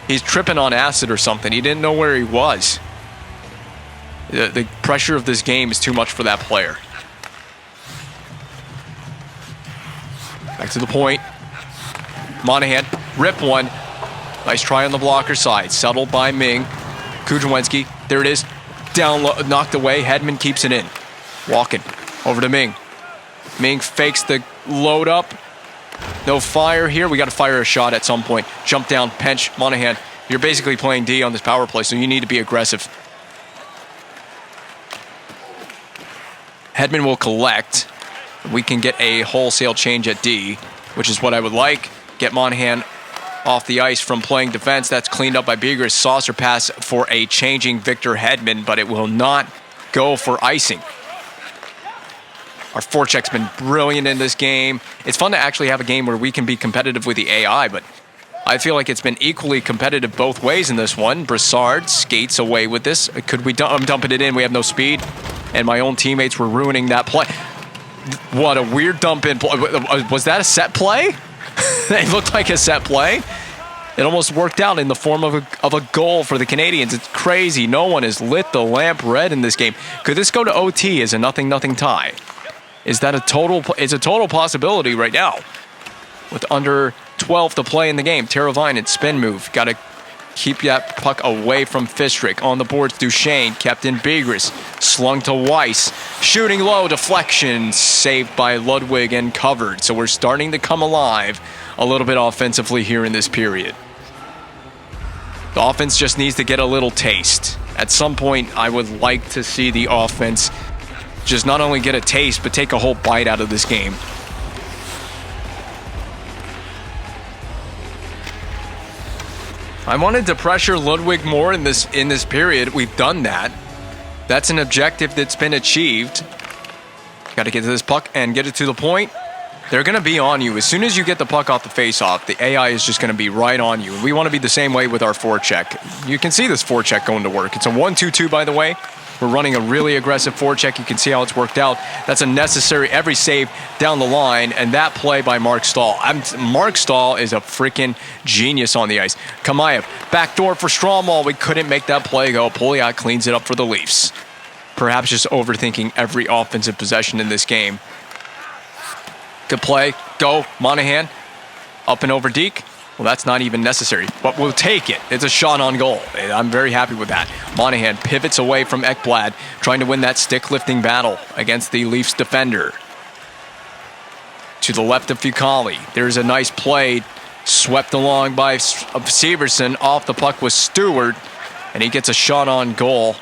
He's tripping on acid or something. He didn't know where he was. The pressure of this game is too much for that player. Back to the point. Monahan, rip one. Nice try on the blocker side. Settled by Ming. Kudrwinski, there it is. Down low, knocked away. Hedman keeps it in. Walking over to Ming. Ming fakes the load up. No fire here. We got to fire a shot at some point. Jump down, pinch, Monahan. You're basically playing D on this power play, so you need to be aggressive. Hedman will collect. We can get a wholesale change at D, which is what I would like. Get Monahan off the ice from playing defense. That's cleaned up by Beegers. Saucer pass for a changing Victor Hedman, but it will not go for icing. Our forecheck's been brilliant in this game. It's fun to actually have a game where we can be competitive with the AI, but I feel like it's been equally competitive both ways in this one. Brassard skates away with this. Could we I'm dumping it in? We have no speed, and my own teammates were ruining that play. What a weird dump in play. Was that a set play? It looked like a set play. It almost worked out in the form of a goal for the Canadiens. It's crazy. No one has lit the lamp red in this game. Could this go to OT as a 0-0 tie? Is that a total? It's a total possibility right now. With under 12 to play in the game. Teravainen, spin move. Got to keep that puck away from Fistrick. On the boards, Duchesne kept in Beegers. Slung to Weiss. Shooting low, deflection. Saved by Ludwig and covered. So we're starting to come alive a little bit offensively here in this period. The offense just needs to get a little taste. At some point, I would like to see the offense just not only get a taste, but take a whole bite out of this game. I wanted to pressure Ludwig more in this period. We've done that. That's an objective that's been achieved. Got to get to this puck and get it to the point. They're going to be on you. As soon as you get the puck off the face-off, the AI is just going to be right on you. We want to be the same way with our forecheck. You can see this forecheck going to work. It's a 1-2-2, by the way. We're running a really aggressive forecheck. You can see how it's worked out. That's a necessary every save down the line, and that play by Mark Stahl. Mark Stahl is a freaking genius on the ice. Kamayev, backdoor for Stromwall. We couldn't make that play go. Pouliot cleans it up for the Leafs. Perhaps just overthinking every offensive possession in this game. Good play. Go. Monahan. Up and over Deke. Well, that's not even necessary, but we'll take it. It's a shot on goal. I'm very happy with that. Monahan pivots away from Ekblad, trying to win that stick-lifting battle against the Leafs defender. To the left of Fucali. There's a nice play, swept along by Severson. Off the puck was Stewart, and he gets a shot on goal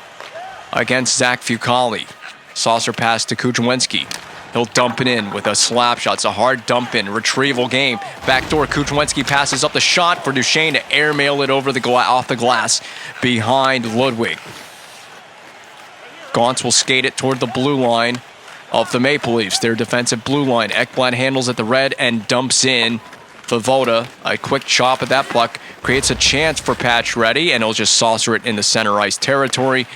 against Zach Fucali. Saucer pass to Kudrwinski. He'll dump it in with a slap shot. It's a hard dump in. Retrieval game. Backdoor. Kudrwinski passes up the shot for Duchesne to airmail it over off the glass behind Ludwig. Gauntz will skate it toward the blue line of the Maple Leafs. Their defensive blue line. Ekblad handles at the red and dumps in Voda. A quick chop at that puck creates a chance for Pacioretty, and he'll just saucer it into center ice territory.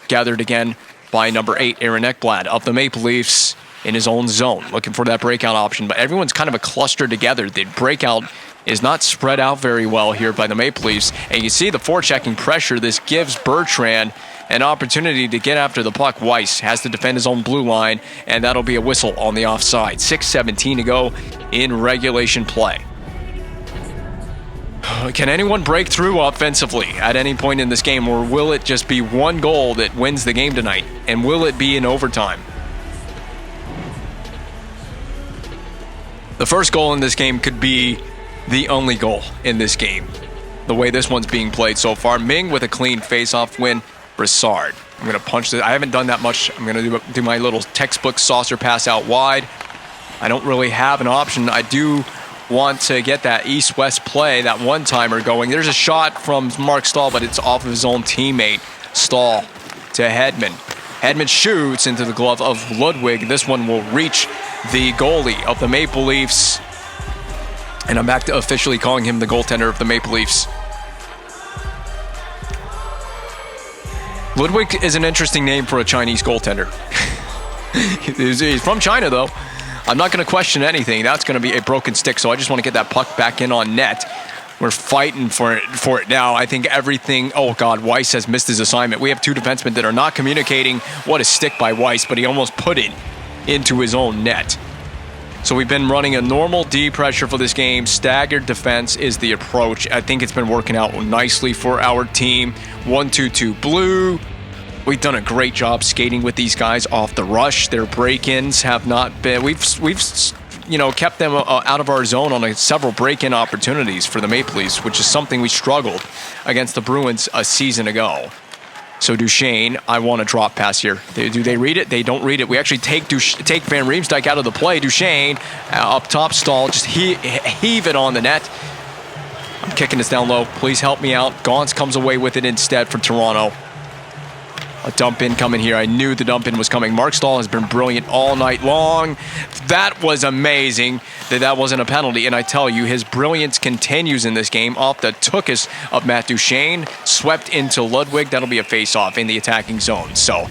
Gathered again by number 8, Aaron Ekblad of the Maple Leafs. In his own zone, looking for that breakout option. But everyone's kind of a cluster together. The breakout is not spread out very well here by the Maple Leafs. And you see the forechecking pressure. This gives Bertrand an opportunity to get after the puck. Weiss has to defend his own blue line, and that'll be a whistle on the offside. 6:17 to go in regulation play. Can anyone break through offensively at any point in this game, or will it just be one goal that wins the game tonight? And will it be in overtime? The first goal in this game could be the only goal in this game, the way this one's being played so far. Ming with a clean face-off win. Brassard. I'm going to punch this. I haven't done that much. I'm going to do my little textbook saucer pass out wide. I don't really have an option. I do want to get that east-west play, that one-timer going. There's a shot from Mark Stahl, but it's off of his own teammate. Stahl to Hedman. Hedman shoots into the glove of Ludwig. This one will reach the goalie of the Maple Leafs. And I'm back to officially calling him the goaltender of the Maple Leafs. Ludwig is an interesting name for a Chinese goaltender. He's from China, though. I'm not going to question anything. That's going to be a broken stick, so I just want to get that puck back in on net. We're fighting for it now. I think everything... Oh, God, Weiss has missed his assignment. We have two defensemen that are not communicating. What a stick by Weiss, but he almost put it into his own net. So we've been running a normal D pressure for this game. Staggered defense is the approach. I think it's been working out nicely for our team. 1-2-2 blue. We've done a great job skating with these guys off the rush. Their break-ins have not been... We've kept them out of our zone on several break-in opportunities for the Maple Leafs, which is something we struggled against the Bruins a season ago. So Duchesne, I want a drop pass here. Do they read it? They don't read it. We actually take Van Riemsdyk out of the play. Duchesne up top, Stahl, just heave it on the net. I'm kicking this down low. Please help me out. Gauntz comes away with it instead for Toronto. A dump in coming here. I knew the dump in was coming. Mark Stahl has been brilliant all night long. That was amazing that wasn't a penalty. And I tell you, his brilliance continues in this game. Off the tookus of Matt Duchesne. Swept into Ludwig. That'll be a face-off in the attacking zone. So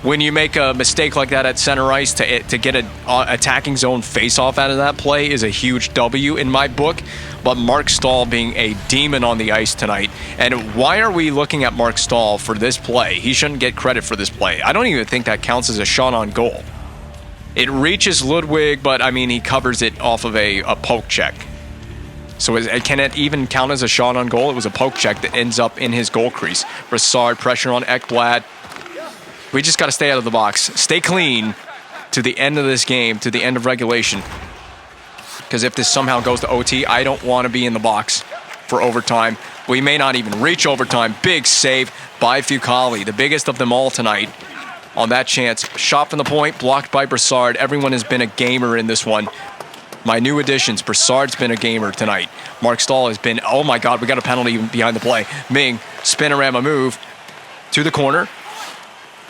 when you make a mistake like that at center ice, to get an attacking zone face-off out of that play is a huge W in my book. But Mark Stahl being a demon on the ice tonight. And why are we looking at Mark Stahl for this play? He shouldn't get credit for this play. I don't even think that counts as a shot on goal. It reaches Ludwig, but I mean, he covers it off of a poke check. So can it even count as a shot on goal? It was a poke check that ends up in his goal crease. Brassard, pressure on Ekblad. We just got to stay out of the box. Stay clean to the end of this game, to the end of regulation. Because if this somehow goes to OT, I don't want to be in the box for overtime. We may not even reach overtime. Big save by Fucale, the biggest of them all tonight on that chance. Shot from the point, blocked by Brassard. Everyone has been a gamer in this one. My new additions, Brassard's been a gamer tonight. Mark Stahl has been, oh my God, we got a penalty behind the play. Ming, spinorama move to the corner.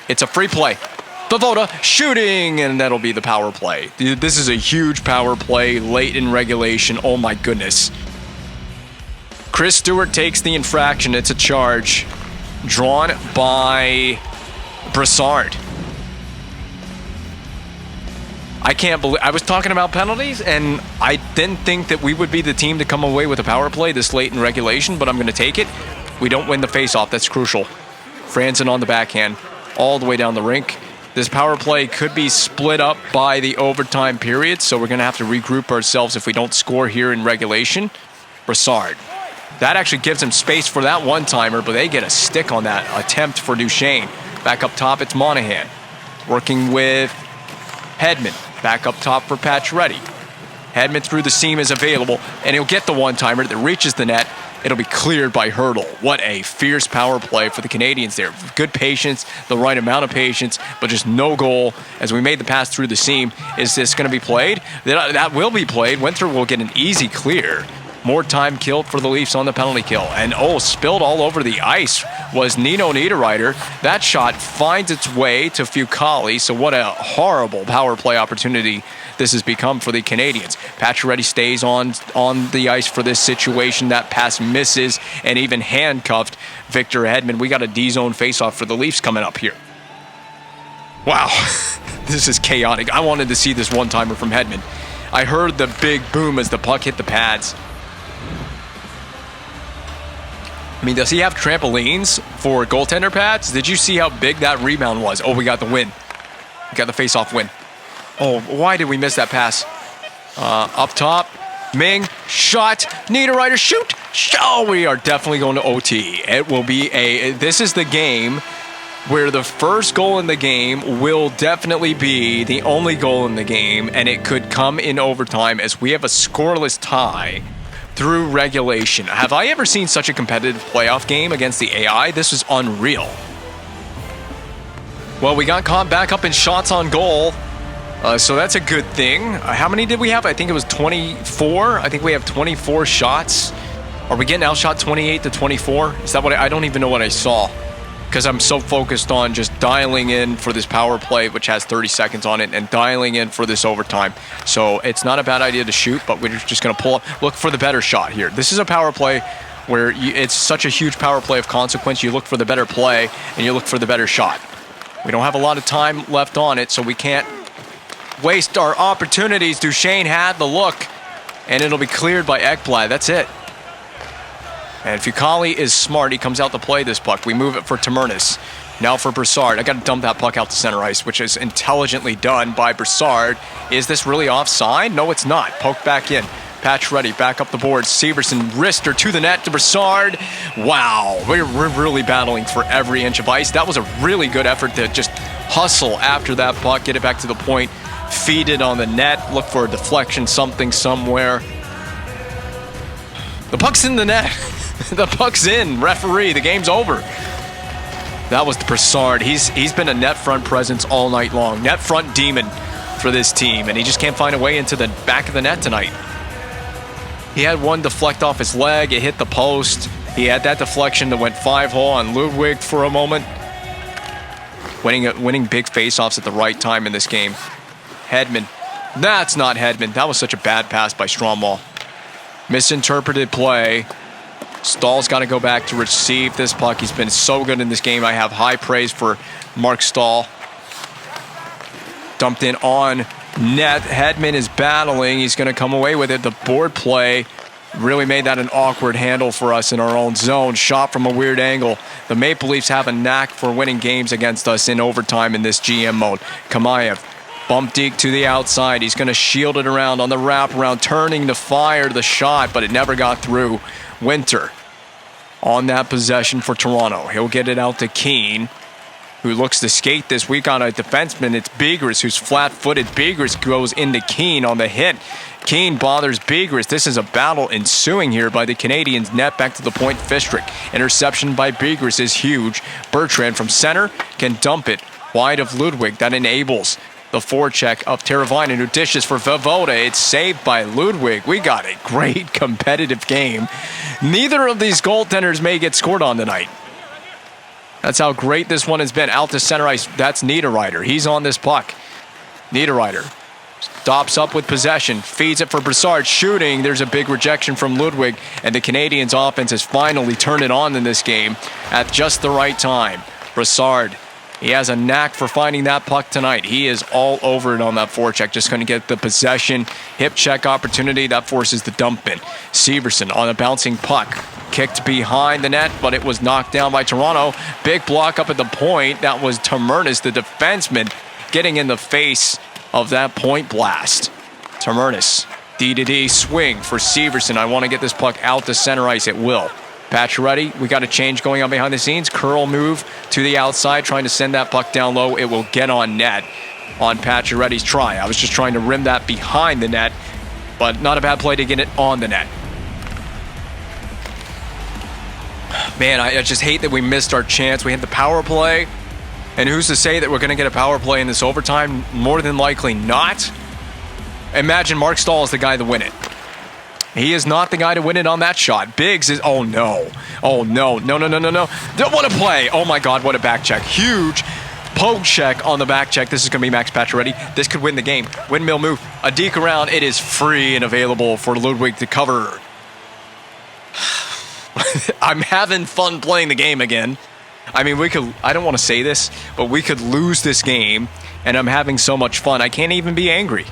It's a free play. Voda shooting, and that'll be the power play. This is a huge power play late in regulation. Oh my goodness. Chris Stewart takes the infraction. It's a charge drawn by Brassard. I can't believe... I was talking about penalties, and I didn't think that we would be the team to come away with a power play this late in regulation, but I'm going to take it. We don't win the faceoff. That's crucial. Franzen on the backhand all the way down the rink. This power play could be split up by the overtime period, so we're going to have to regroup ourselves if we don't score here in regulation. Brassard. That actually gives him space for that one-timer, but they get a stick on that attempt for Duchesne. Back up top, it's Monahan. Working with Hedman. Back up top for Pacioretty. Hedman through the seam is available, and he'll get the one-timer that reaches the net. It'll be cleared by Hurdle. What a fierce power play for the Canadiens there. Good patience, the right amount of patience, but just no goal as we made the pass through the seam. Is this going to be played? That will be played. Winthrop will get an easy clear. More time killed for the Leafs on the penalty kill. And spilled all over the ice was Nino Niederreiter. That shot finds its way to Fucale. So what a horrible power play opportunity this has become for the Canadiens. Pacioretty stays on the ice for this situation. That pass misses and even handcuffed Victor Hedman. We got a D-zone faceoff for the Leafs coming up here. Wow, this is chaotic. I wanted to see this one-timer from Hedman. I heard the big boom as the puck hit the pads. I mean, does he have trampolines for goaltender pads? Did you see how big that rebound was? Oh, we got the win. We got the face-off win. Oh, why did we miss that pass? Up top. Ming, shot. Niederreiter, shoot. Oh, we are definitely going to OT. It will be this is the game where the first goal in the game will definitely be the only goal in the game, and it could come in overtime as we have a scoreless tie through regulation. Have I ever seen such a competitive playoff game against the AI? This is unreal. Well, we got caught back up in shots on goal, so that's a good thing. How many did we have? I think it was 24. I think we have 24 shots. Are we getting outshot 28-24? Is that what I don't even know what I saw, because I'm so focused on just dialing in for this power play, which has 30 seconds on it, and dialing in for this overtime. So it's not a bad idea to shoot, but we're just going to pull up, look for the better shot here. This is a power play where it's such a huge power play of consequence. You look for the better play, and you look for the better shot. We don't have a lot of time left on it, so we can't waste our opportunities. Duchesne had the look, and it'll be cleared by Ekblad. That's it. And Fucali is smart. He comes out to play this puck. We move it for Tamernis. Now for Brassard. I got to dump that puck out to center ice, which is intelligently done by Brassard. Is this really offside? No, it's not. Poke back in. Patch ready. Back up the board. Severson, wrister to the net to Brassard. Wow. We're really battling for every inch of ice. That was a really good effort to just hustle after that puck, get it back to the point, feed it on the net, look for a deflection, something somewhere. The puck's in the net. The puck's in. Referee, the game's over. That was the Brassard. He's been a net front presence all night long. Net front demon for this team, and he just can't find a way into the back of the net tonight. He had one deflect off his leg. It hit the post. He had that deflection that went 5-hole on Ludwig for a moment. Winning big faceoffs at the right time in this game. Hedman. That's not Hedman. That was such a bad pass by Stromwall. Misinterpreted play. Stahl's got to go back to receive this puck. He's been so good in this game. I have high praise for Mark Stahl. Dumped in on net. Hedman is battling. He's going to come away with it. The board play really made that an awkward handle for us in our own zone. Shot from a weird angle. The Maple Leafs have a knack for winning games against us in overtime in this GM mode. Kamayev. Bump deke to the outside. He's going to shield it around on the wraparound, turning to fire the shot, but it never got through. Winter on that possession for Toronto. He'll get it out to Keane, who looks to skate this week on a defenseman. It's Begris who's flat-footed. Begris goes into Keane on the hit. Keane bothers Begris. This is a battle ensuing here by the Canadiens. Net back to the point. Fistrick. Interception by Begris is huge. Bertrand from center can dump it wide of Ludwig. That enables the forecheck of Teravainen, who dishes for Voivoda. It's saved by Ludwig. We got a great competitive game. Neither of these goaltenders may get scored on tonight. That's how great this one has been. Out to center ice. That's Niederreiter. He's on this puck. Niederreiter stops up with possession. Feeds it for Brassard. Shooting. There's a big rejection from Ludwig. And the Canadiens offense has finally turned it on in this game at just the right time. Brassard. He has a knack for finding that puck tonight. He is all over it on that forecheck. Just going to get the possession. Hip check opportunity. That forces the dump in. Severson on a bouncing puck. Kicked behind the net, but it was knocked down by Toronto. Big block up at the point. That was Tamernis, the defenseman, getting in the face of that point blast. Tamernis, D-to-D swing for Severson. I want to get this puck out to center ice. It will. Pacioretty, we got a change going on behind the scenes. Curl move to the outside, trying to send that puck down low. It will get on net on Pacioretty's try. I was just trying to rim that behind the net, but not a bad play to get it on the net. Man, I just hate that we missed our chance. We had the power play, and who's to say that we're going to get a power play in this overtime? More than likely not. Imagine Mark Stahl is the guy to win it. He is not the guy to win it on that shot. Biggs is, oh no. Oh no, no. What a play. Oh my God, what a back check. Huge poke check on the back check. This is going to be Max Pacioretty. This could win the game. Windmill move. A deke around. It is free and available for Ludwig to cover. I'm having fun playing the game again. I mean, I don't want to say this, but we could lose this game, and I'm having so much fun. I can't even be angry.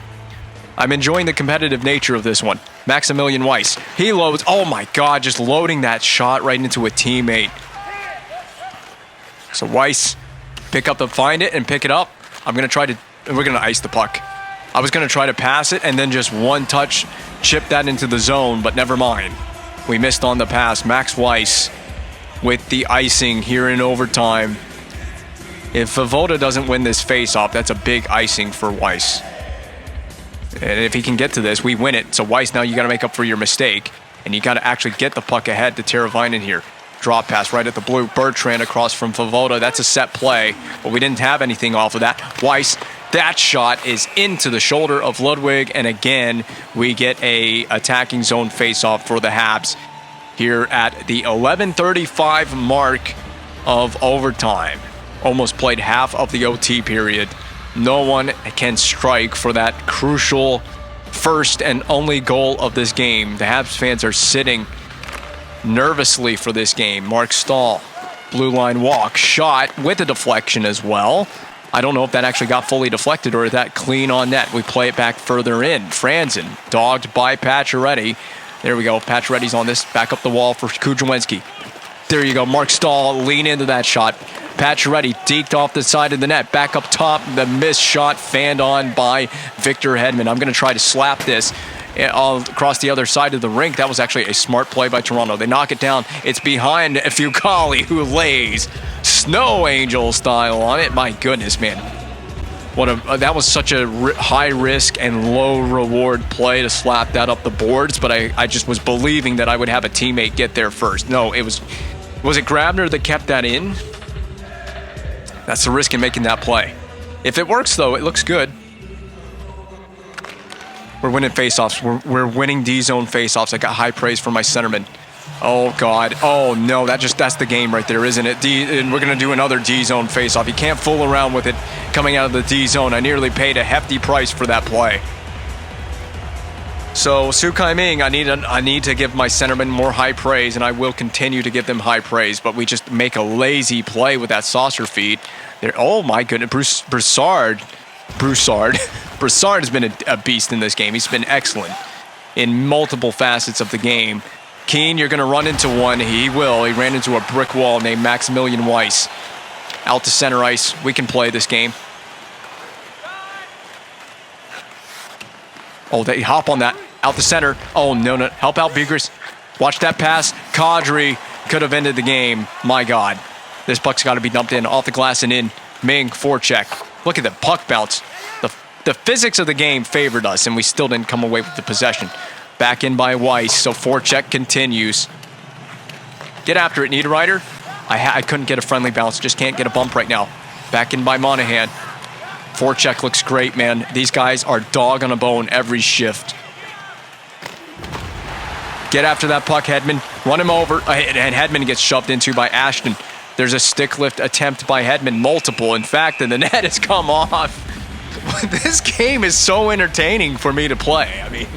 I'm enjoying the competitive nature of this one. Maximilian Weiss. He loads. Oh my God, just loading that shot right into a teammate. So Weiss, find it and pick it up. We're going to ice the puck. I was going to try to pass it and then just one touch, chip that into the zone, but never mind. We missed on the pass. Max Weiss with the icing here in overtime. If Voda doesn't win this face-off, that's a big icing for Weiss. And if he can get to this, we win it. So Weiss, now you got to make up for your mistake, and you got to actually get the puck ahead to Teravainen here. Drop pass right at the blue. Bertrand across from Voda. That's a set play, but we didn't have anything off of that. Weiss, that shot is into the shoulder of Ludwig, and again, we get a attacking zone face-off for the Habs here at the 11:35 mark of overtime. Almost played half of the OT period. No one can strike for that crucial first and only goal of this game. The Habs fans are sitting nervously for this game. Mark Stahl, blue line walk, shot with a deflection as well. I don't know if that actually got fully deflected or if that clean on net. We play it back further in. Franzen, dogged by Pacioretty. There we go. Pacioretty's on this. Back up the wall for Kudrwinski. There you go. Mark Stahl, lean into that shot. Pacioretty deked off the side of the net. Back up top. The missed shot fanned on by Victor Hedman. I'm going to try to slap this across the other side of the rink. That was actually a smart play by Toronto. They knock it down. It's behind Fucali, who lays snow angel style on it. My goodness, man. That was such a high risk and low reward play to slap that up the boards, but I just was believing that I would have a teammate get there first. No, was it Grabner that kept that in? That's the risk in making that play. If it works, though, it looks good. We're winning faceoffs. We're winning D-zone faceoffs. I got high praise from my centerman. Oh, God. Oh, no. That's the game right there, isn't it? And we're going to do another D-zone faceoff. You can't fool around with it coming out of the D-zone. I nearly paid a hefty price for that play. So, Su Kai-Ming, I need to give my centerman more high praise, and I will continue to give them high praise, but we just make a lazy play with that saucer feed. Oh, my goodness. Broussard has been a beast in this game. He's been excellent in multiple facets of the game. Keane, you're going to run into one. He will. He ran into a brick wall named Maximilian Weiss. Out to center ice. We can play this game. Oh, they hop on that. Out the center. Oh, no. Help out, Begris. Watch that pass. Kadri could have ended the game. My God. This puck's got to be dumped in. Off the glass and in. Ming, forecheck. Look at the puck bounce. The physics of the game favored us, and we still didn't come away with the possession. Back in by Weiss, so forecheck continues. Get after it, Niederreiter. I couldn't get a friendly bounce. Just can't get a bump right now. Back in by Monahan. Forecheck looks great, man. These guys are dog on a bone every shift. Get after that puck, Hedman. Run him over. And Hedman gets shoved into by Ashton. There's a stick lift attempt by Hedman. Multiple, in fact, and the net has come off. This game is so entertaining for me to play. I mean,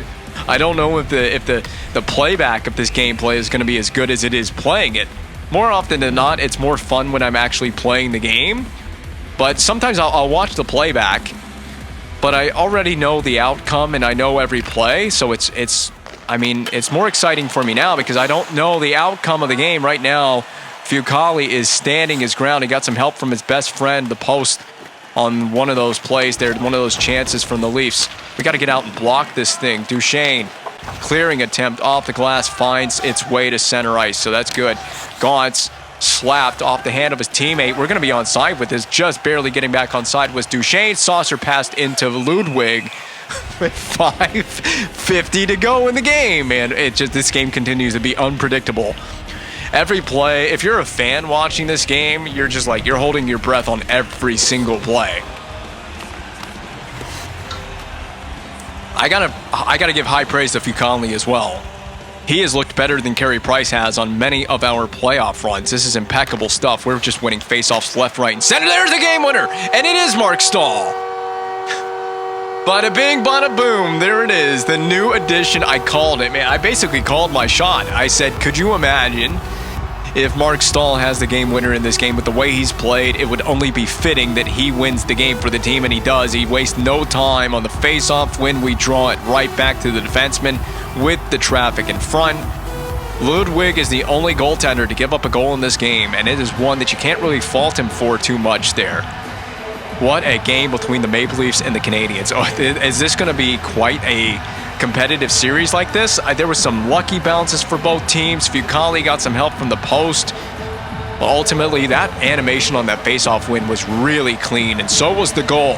I don't know if the playback of this gameplay is going to be as good as it is playing it. More often than not, it's more fun when I'm actually playing the game. But sometimes I'll watch the playback, but I already know the outcome and I know every play. So it's more exciting for me now because I don't know the outcome of the game right now. Fucali is standing his ground. He got some help from his best friend, the post, on one of those plays there, one of those chances from the Leafs. We got to get out and block this thing. Duchesne, clearing attempt off the glass, finds its way to center ice, so that's good. Gauntz slapped off the hand of his teammate. We're going to be on side with this. Just barely getting back on side was Duchesne. Saucer passed into Ludwig with 5:50 to go in the game, and this game continues to be unpredictable. Every play, if you're a fan watching this game, you're just like, you're holding your breath on every single play. I gotta give high praise to Fucali as well. He has looked better than Carey Price has on many of our playoff runs. This is impeccable stuff. We're just winning faceoffs left, right, and center. There's the game winner, and it is Mark Stahl. Bada bing, bada boom. There it is, the new addition. I called it, man. I basically called my shot. I said, could you imagine if Mark Stahl has the game winner in this game, with the way he's played, it would only be fitting that he wins the game for the team, and he does. He wastes no time on the face-off when we draw it right back to the defenseman with the traffic in front. Ludwig is the only goaltender to give up a goal in this game, and it is one that you can't really fault him for too much there. What a game between the Maple Leafs and the Canadiens. Oh, is this going to be quite a competitive series like this? There were some lucky bounces for both teams. Fucali got some help from the post. Ultimately, that animation on that face-off win was really clean, and so was the goal.